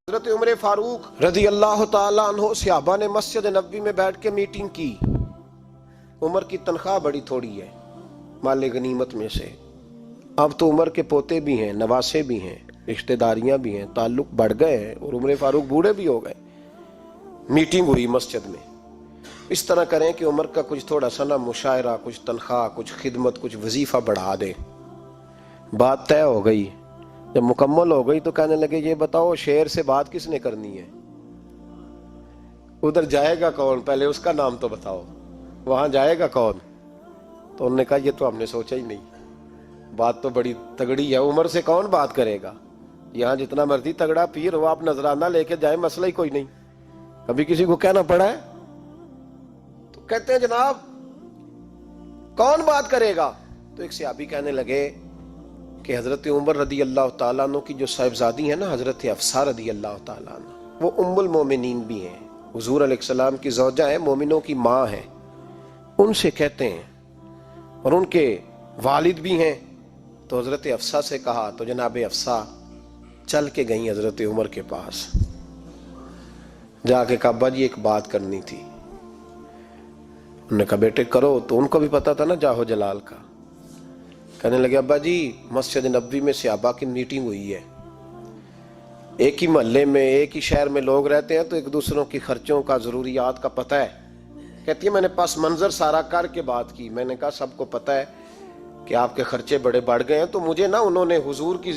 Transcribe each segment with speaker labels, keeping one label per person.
Speaker 1: حضرت عمر فاروق رضی اللہ تعالیٰ عنہ صحابہ نے مسجد نبوی میں بیٹھ کے میٹنگ کی. عمر کی تنخواہ بڑی تھوڑی ہے مال غنیمت میں سے. اب تو عمر کے پوتے بھی ہیں، نواسے بھی ہیں، رشتہ داریاں بھی ہیں، تعلق بڑھ گئے ہیں اور عمر فاروق بوڑھے بھی ہو گئے. میٹنگ ہوئی مسجد میں. اس طرح کریں کہ عمر کا کچھ تھوڑا سا نا مشاعرہ، کچھ تنخواہ، کچھ خدمت، کچھ وظیفہ بڑھا دیں. بات طے ہو گئی. جب مکمل ہو گئی تو کہنے لگے یہ بتاؤ شیر سے بات کس نے کرنی ہے؟ ادھر جائے گا کون؟ پہلے اس کا نام تو بتاؤ. وہاں جائے گا کون؟ تو انہوں نے کہا یہ تو ہم نے سوچا ہی نہیں، بات تو بڑی تگڑی ہے. عمر سے کون بات کرے گا؟ یہاں جتنا مرضی تگڑا پیر ہو، آپ نذرانہ لے کے جائیں، مسئلہ ہی کوئی نہیں. کبھی کسی کو کہنا پڑا ہے؟ تو کہتے ہیں جناب کون بات کرے گا؟ تو ایک صحابی کہنے لگے کہ حضرت عمر رضی اللہ تعالیٰ عنہ کی جو صاحبزادی ہیں نا، حضرت حفصہ رضی اللہ تعالیٰ عنہ، وہ ام المومنین بھی ہیں، حضور علیہ السلام کی زوجہ ہیں، مومنوں کی ماں ہیں. ان سے کہتے ہیں اور ان کے والد بھی ہیں. تو حضرت حفصہ سے کہا تو جناب حفصہ چل کے گئیں حضرت عمر کے پاس. جا کے کہا ابا جی ایک بات کرنی تھی. انہوں نے کہا بیٹے کرو. تو ان کو بھی پتا تھا نا جاہو جلال کا. کہنے لگے ابا جی مسجد نبوی میں صحابہ کی میٹنگ ہوئی ہے. ایک ہی محلے میں، ایک ہی شہر میں لوگ رہتے ہیں تو ایک دوسروں کی خرچوں کا، ضروریات کا پتہ ہے. کہتی ہے میں نے پس منظر سارا کر کے بات کی. میں نے کہا سب کو پتہ ہے کہ آپ کے خرچے بڑے بڑھ گئے ہیں، تو مجھے نا انہوں نے حضور کی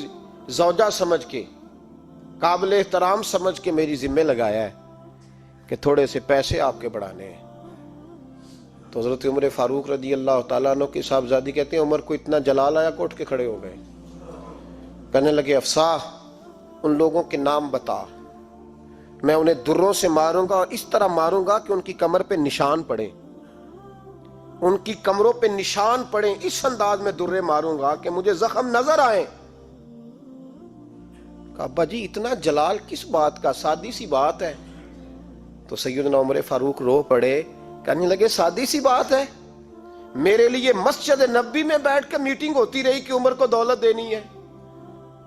Speaker 1: زوجہ سمجھ کے، قابل احترام سمجھ کے میری ذمہ لگایا ہے کہ تھوڑے سے پیسے آپ کے بڑھانے ہیں. تو حضرت عمر فاروق رضی اللہ تعالیٰ عنہ کی صاحبزادی کہتے ہیں عمر کو اتنا جلال آیا کہ اٹھ کے کھڑے ہو گئے. کہنے لگے حفصہ ان لوگوں کے نام بتا، میں انہیں دروں سے ماروں گا اور اس طرح ماروں گا کہ ان کی کمر پہ نشان پڑے، ان کی کمروں پہ نشان پڑے. اس انداز میں درے ماروں گا کہ مجھے زخم نظر آئے. کہا ابا جی اتنا جلال کس بات کا؟ سادی سی بات ہے. تو سیدنا عمر فاروق رو پڑے. کہنے لگے سادی سی بات ہے؟ میرے لیے مسجد نبوی میں بیٹھ کے میٹنگ ہوتی رہی کہ عمر کو دولت دینی ہے.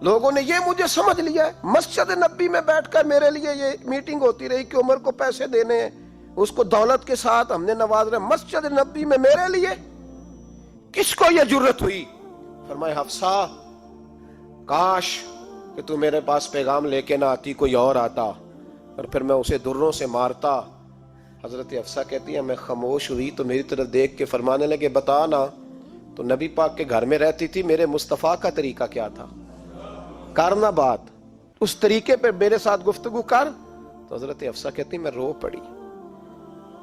Speaker 1: لوگوں نے یہ مجھے سمجھ لیا ہے، مسجد نبوی میں بیٹھ کر میرے لیے یہ میٹنگ ہوتی رہی کہ عمر کو پیسے دینے ہیں، اس کو دولت کے ساتھ ہم نے نواز رہے. مسجد نبوی میں میرے لیے کس کو یہ جرت ہوئی؟ فرمایا حفصہ کاش کہ تو میرے پاس پیغام لے کے نہ آتی، کوئی اور آتا اور پھر میں اسے دروں سے مارتا. حضرت حفصہ کہتی ہے میں خاموش ہوئی تو میری طرف دیکھ کے فرمانے لگے بتا نا تو نبی پاک کے گھر میں رہتی تھی، میرے مصطفیٰ کا طریقہ کیا تھا؟ کرنا بات اس طریقے پہ میرے ساتھ گفتگو کر. تو حضرت حفصہ کہتی میں رو پڑی.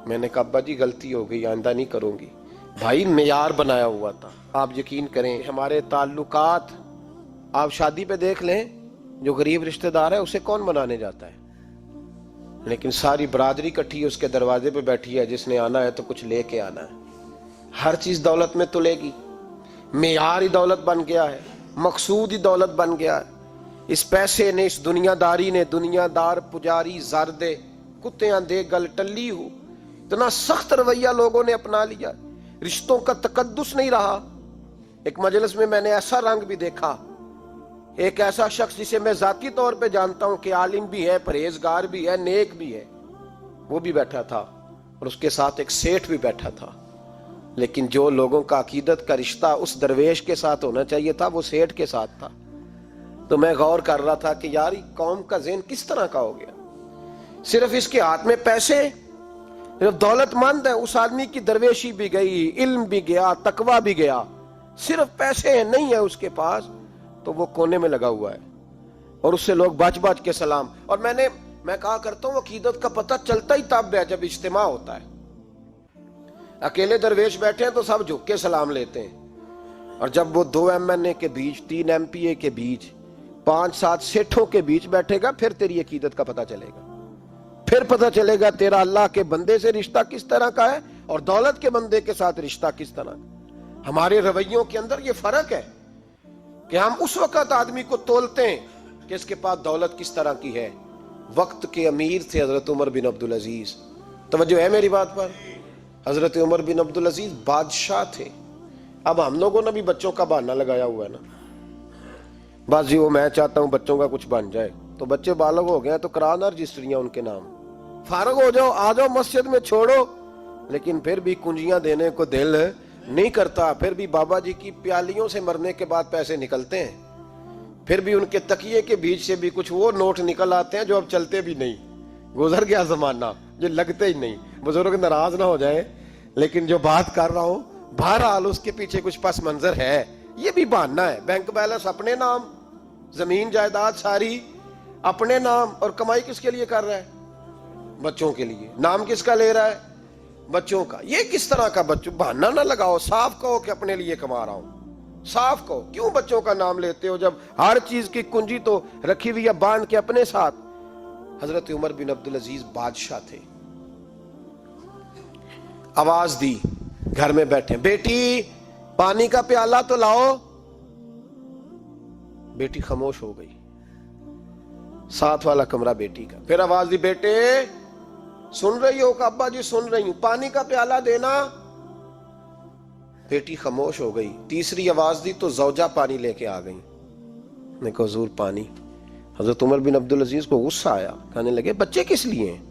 Speaker 1: میں نے کہا ابا جی غلطی ہو گئی، آئندہ نہیں کروں گی. بھائی معیار بنایا ہوا تھا. آپ یقین کریں ہمارے تعلقات آپ شادی پہ دیکھ لیں، جو غریب رشتہ دار ہے اسے کون منانے جاتا ہے؟ لیکن ساری برادری کٹھی اس کے دروازے پہ بیٹھی ہے، جس نے آنا ہے تو کچھ لے کے آنا ہے. ہر چیز دولت میں تلے گی. معیار ہی دولت بن گیا ہے، مقصود ہی دولت بن گیا ہے. اس پیسے نے، اس دنیا داری نے، دنیا دار پجاری زردے کتیاں دے گل ٹلی ہو، اتنا سخت رویہ لوگوں نے اپنا لیا. رشتوں کا تقدس نہیں رہا. ایک مجلس میں نے ایسا رنگ بھی دیکھا، ایک ایسا شخص جسے میں ذاتی طور پہ جانتا ہوں کہ عالم بھی ہے، پرہیزگار بھی ہے، نیک بھی ہے، وہ بھی بیٹھا تھا اور اس کے ساتھ ایک سیٹھ بھی بیٹھا تھا. لیکن جو لوگوں کا عقیدت کا رشتہ اس درویش کے ساتھ ہونا چاہیے تھا وہ سیٹھ کے ساتھ تھا. تو میں غور کر رہا تھا کہ یار قوم کا ذہن کس طرح کا ہو گیا. صرف اس کے ہاتھ میں پیسے، صرف دولت مند ہے. اس آدمی کی درویشی بھی گئی، علم بھی گیا، تقوی بھی گیا، صرف پیسے نہیں ہے اس کے پاس تو وہ کونے میں لگا ہوا ہے اور اس سے لوگ بچ بچ کے سلام. اور میں کہا کرتا ہوں عقیدت کا پتہ چلتا ہی تب ہے جب اجتماع ہوتا ہے. اکیلے درویش بیٹھے ہیں تو سب جھک کے سلام لیتے ہیں، اور جب وہ 2 MNA کے بیچ، 3 MPA کے بیچ، 5-7 سیٹھوں کے بیچ بیٹھے گا پھر تیری عقیدت کا پتہ چلے گا. پھر پتہ چلے گا تیرا اللہ کے بندے سے رشتہ کس طرح کا ہے اور دولت کے بندے کے ساتھ رشتہ کس طرح کا. ہمارے رویوں کے اندر یہ فرق ہے کہ ہم اس وقت آدمی کو تولتے ہیں کہ اس کے پاس دولت کس طرح کی ہے. وقت کے امیر تھے حضرت عمر بن عبدالعزیز. توجہ ہے میری بات پر؟ حضرت عمر بن عبدالعزیز بادشاہ تھے. اب ہم لوگوں نے بھی بچوں کا بہانہ لگایا ہوا ہے نا، بس جی وہ میں چاہتا ہوں بچوں کا کچھ بن جائے، تو بچے بالغ ہو گئے ہیں تو کرانا رجسٹریاں ان کے نام، فارغ ہو جاؤ، آ جاؤ مسجد میں چھوڑو، لیکن پھر بھی کنجیاں دینے کو دل نہیں کرتا، پھر بھی بابا جی کی پیالیوں سے مرنے کے بعد پیسے نکلتے ہیں، پھر بھی ان کے تکیے کے بیچ سے بھی کچھ وہ نوٹ نکل آتے ہیں جو اب چلتے بھی نہیں، گزر گیا زمانہ، جو لگتے ہی نہیں، بزرگ ناراض نہ ہو جائیں، لیکن جو بات کر رہا ہوں بہرحال اس کے پیچھے کچھ پس منظر ہے، یہ بھی بہانہ ہے، بینک بیلنس اپنے نام، زمین جائیداد ساری اپنے نام، اور کمائی کس کے لیے کر رہا ہے؟ بچوں کے لیے، نام کس کا لے رہا ہے؟ بچوں کا۔ یہ کس طرح کا بچوں؟ بہانہ نہ لگاؤ، صاف کہو کہ اپنے لیے کما رہا ہوں، صاف کہو، کیوں بچوں کا نام لیتے ہو جب ہر چیز کی کنجی تو رکھی ہوئی ہے باندھ کے اپنے ساتھ۔ حضرت عمر بن عبدالعزیز بادشاہ تھے، آواز دی، گھر میں بیٹھے، بیٹی پانی کا پیالہ تو لاؤ، بیٹی خاموش ہو گئی، ساتھ والا کمرہ بیٹی کا، پھر آواز دی، بیٹے سن رہی ہو کہ ابا جی سن رہی ہوں، پانی کا پیالہ دینا، بیٹی خاموش ہو گئی، تیسری آواز دی تو زوجہ پانی لے کے آ گئی، میں کہا حضور پانی۔ حضرت عمر بن عبدالعزیز کو غصہ آیا، کہنے لگے بچے کس لیے ہیں،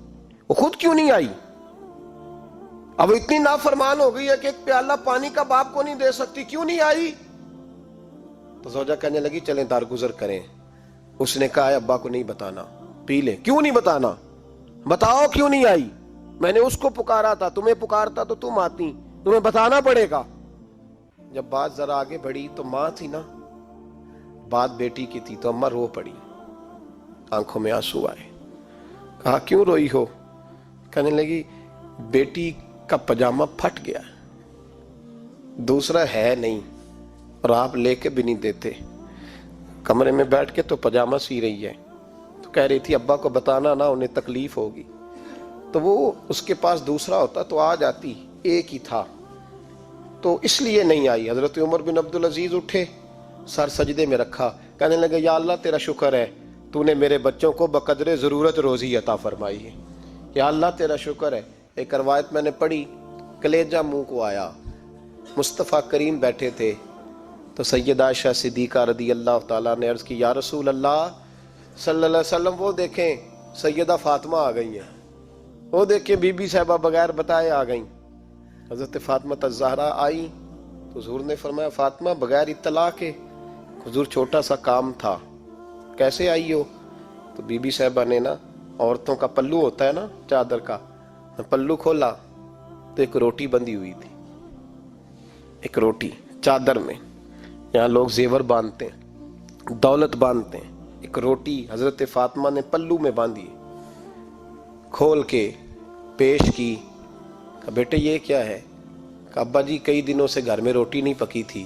Speaker 1: وہ خود کیوں نہیں آئی؟ اب اتنی نافرمان ہو گئی ہے کہ ایک پیالہ پانی کا باپ کو نہیں دے سکتی، کیوں نہیں آئی؟ تو زوجہ کہنے لگی چلیں درگزر کریں۔ اس نے کہا ابا کو نہیں بتانا، پی لے۔ کیوں نہیں بتانا؟ بتاؤ کیوں نہیں آئی؟ میں نے اس کو پکارا تھا، تمہیں پکارتا تو تم آتی، تمہیں بتانا پڑے گا۔ جب بات ذرا آگے بڑھی تو ماں تھی نا، بات بیٹی کی تھی، تو اماں رو پڑی، آنکھوں میں آنسو آئے۔ کہا کیوں روئی ہو؟ کہنے لگی بیٹی کا پجامہ پھٹ گیا، دوسرا ہے نہیں، اور آپ لے کے بھی نہیں دیتے، کمرے میں بیٹھ کے تو پجامہ سی رہی ہے، تو کہہ رہی تھی ابا کو بتانا نہ، انہیں تکلیف ہوگی، تو وہ اس کے پاس دوسرا ہوتا تو آ جاتی، ایک ہی تھا، تو اس لیے نہیں آئی۔ حضرت عمر بن عبدالعزیز اٹھے، سر سجدے میں رکھا، کہنے لگے یا اللہ تیرا شکر ہے، تو نے میرے بچوں کو بقدر ضرورت روزی عطا فرمائی ہے، یا اللہ تیرا شکر ہے۔ ایک روایت میں نے پڑھی، کلیجہ منہ کو آیا، مصطفیٰ کریم بیٹھے تھے، تو سیدہ عائشہ صدیقہ رضی اللہ تعالیٰ نے عرض کی یا رسول اللہ صلی اللہ علیہ وسلم، وہ دیکھیں سیدہ فاطمہ آ گئی ہیں، وہ دیکھیں بی بی صاحبہ بغیر بتائے آ گئیں۔ حضرت فاطمہ الزہرا آئی تو حضور نے فرمایا فاطمہ بغیر اطلاع کے؟ حضور چھوٹا سا کام تھا۔ کیسے آئی ہو؟ تو بی بی صاحبہ نے نا، عورتوں کا پلو ہوتا ہے نا چادر کا، پلو کھولا تو ایک روٹی بندھی ہوئی تھی، ایک روٹی چادر میں، یہاں لوگ زیور باندھتے ہیں، دولت باندھتے ہیں، ایک روٹی حضرت فاطمہ نے پلو میں باندھی، کھول کے پیش کی، کہا بیٹے یہ کیا ہے؟ کہا ابا جی کئی دنوں سے گھر میں روٹی نہیں پکی تھی،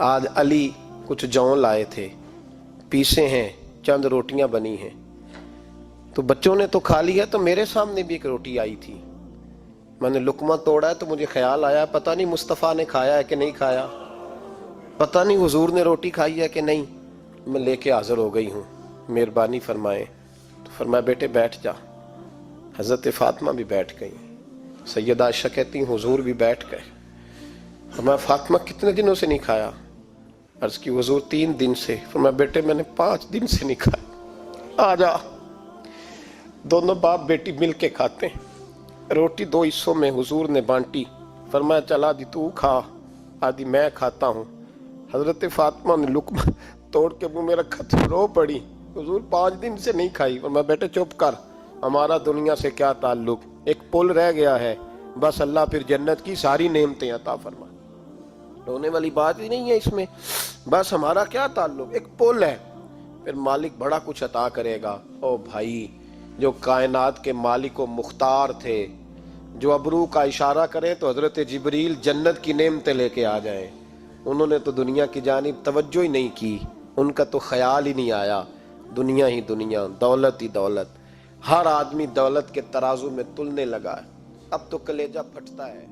Speaker 1: آج علی کچھ جون لائے تھے، پیسے ہیں، چند روٹیاں بنی ہیں، تو بچوں نے تو کھا لی ہے، تو میرے سامنے بھی ایک روٹی آئی تھی، میں نے لقمہ توڑا ہے تو مجھے خیال آیا پتہ نہیں مصطفیٰ نے کھایا ہے کہ نہیں کھایا، پتہ نہیں حضور نے روٹی کھائی ہے کہ نہیں، میں لے کے حاضر ہو گئی ہوں، مہربانی فرمائیں۔ تو فرمایا بیٹے بیٹھ جا۔ حضرت فاطمہ بھی بیٹھ گئی، سیدہ عائشہ کہتی ہیں حضور بھی بیٹھ گئے۔ فرمایا فاطمہ کتنے دنوں سے نہیں کھایا؟ عرض کی حضور 3 دن سے۔ فرمایا بیٹے میں نے 5 دن سے نہیں کھایا، آ جا۔ دونوں باپ بیٹی مل کے کھاتے ہیں، روٹی 2 حصوں میں حضور نے بانٹی، فرمایا چل آدھی تو کھا، آدھی میں کھاتا ہوں۔ حضرت فاطمہ نے لقمہ توڑ کے منہ میں رکھا تو رو پڑی، حضور 5 دن سے نہیں کھائی۔ فرمایا بیٹے چپ کر، ہمارا دنیا سے کیا تعلق، ایک پل رہ گیا ہے، بس اللہ پھر جنت کی ساری نعمتیں عطا فرمائے، رونے والی بات ہی نہیں ہے اس میں، بس ہمارا کیا تعلق، ایک پل ہے، پھر مالک بڑا کچھ عطا کرے گا۔ او بھائی، جو کائنات کے مالک و مختار تھے، جو ابرو کا اشارہ کرے تو حضرت جبریل جنت کی نعمتیں لے کے آ جائیں، انہوں نے تو دنیا کی جانب توجہ ہی نہیں کی، ان کا تو خیال ہی نہیں آیا، دنیا ہی دنیا، دولت ہی دولت، ہر آدمی دولت کے ترازو میں تلنے لگا ہے، اب تو کلیجہ پھٹتا ہے۔